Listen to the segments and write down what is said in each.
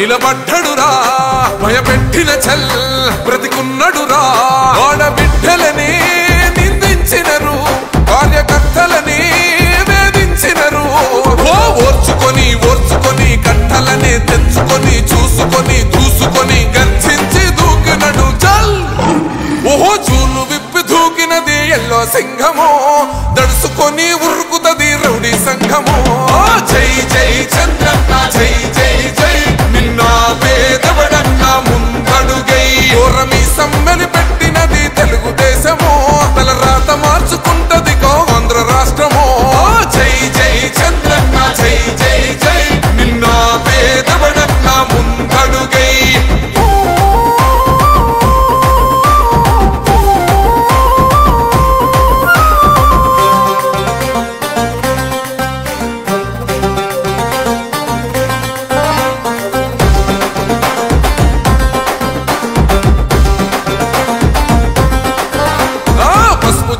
నిలబడ్డడురా భయపెట్టిన చల్ బ్రతికున్నడురా ఆడబిడ్డలని నిందించినరు కార్యకర్తలని వేధించినరు ఓర్చుకొని ఓర్చుకొని కట్టలనే తెచ్చుకొని చూసుకొని దూసుకొని గర్జించి దూకినడు చల్ ఓహో చూలు విప్పి దూకినది ఎల్లో సింహము దడుసుకొని ఉరుకుతది రౌడీ సంఘము జై జై చంద్రన్న జై జై జై నిన్న పేదవడన్న ముందడుగై ఓరమి సమ్మెలి పెట్టినది తెలుగుదేశము తల రాత మార్చుకుంటది ఆంధ్ర రాష్ట్రము జై జై చంద్రన్న జై జై జై నిన్న పేదవడన్న ముందడుగై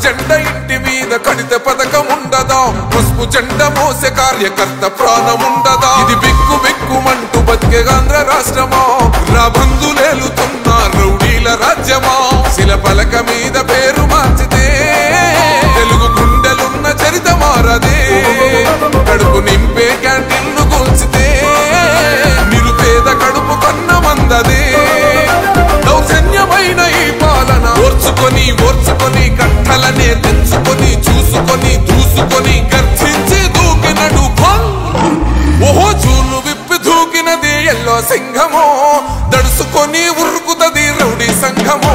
జెండా ఇంటి మీద కడితే పథకం ఉండదా పసుపు జెండా మోసే కార్యకర్త ప్రాణం ఉండదా ఇది బిక్కు బిక్కుమంటూ బతికే ఆంధ్ర రాష్ట్రమా రాబందులేలుతున్న రౌడీల రాజ్యమా శిల పలక మీద పేరు మార్చితే తెలుగు గుండెలున్న చరిత మారదే కడుపు నింపే క్యాంటీన్లు కూల్చితే నిరుపేద కడుపు కన్న మందదే దౌర్జన్యమైన ఈ పాలన ఓర్చుకొని ఓర్చుకొని కట్టలనే తెచ్చుకొని చూసుకొని దూసుకొని గర్జించి దూకినడు ఓహో చూలు విప్పి దూకినది ఎల్లో సింహము దడుసుకొని ఉరుకుతది రౌడీ సంఘము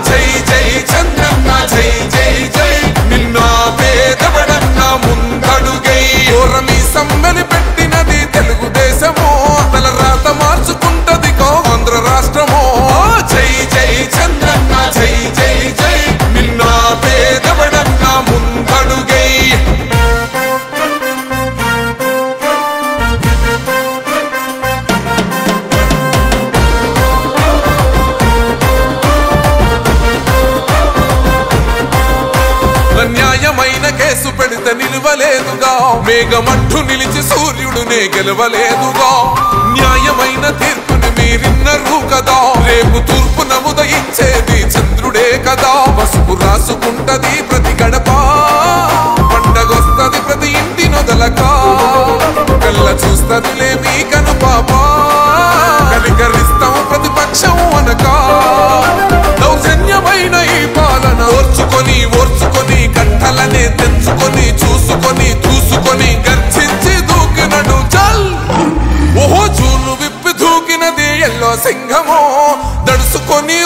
జై జై చంద్రన్న జై జై జై నిన్న పేదవడన్న ముందడుగై ఓరమి సమ్మెలి పెట్టినది తెలుగుదేశము తల రాత మార్చుకుంటది ఆంధ్ర రాష్ట్రము జై జై చంద్రన్న జై జై జై నిన్న పేదవడన్న ముందడుగై న్యాయమైన కేసు పెడితే నిలవలేదుగా మేఘమట్టు నిలిచి సూర్యుడునే గెలవలేదుగా న్యాయమైన తీర్పుని మీరిన్నరు కదా రేపు తూర్పు నముదయించేది చంద్రుడే కదా పసుపు రాసుకుంటది ప్రతి గడప పండగొస్తది ప్రతి ఇంటి నొదలక కళ్ళ చూస్తదిలే మీ కను పాప కనికరిస్తాం ప్రతిపక్షం అనక దౌర్జన్యమైన ఈ పాలన ఓర్చుకొని ఓర్చుకొని కట్టలనే తెచ్చుకొని చూసుకొని దూసుకొని గర్జించి దూకినడు చల్ ఓహో చూలు విప్పి దూకినది ఎల్లో సింహము దడుసుకొని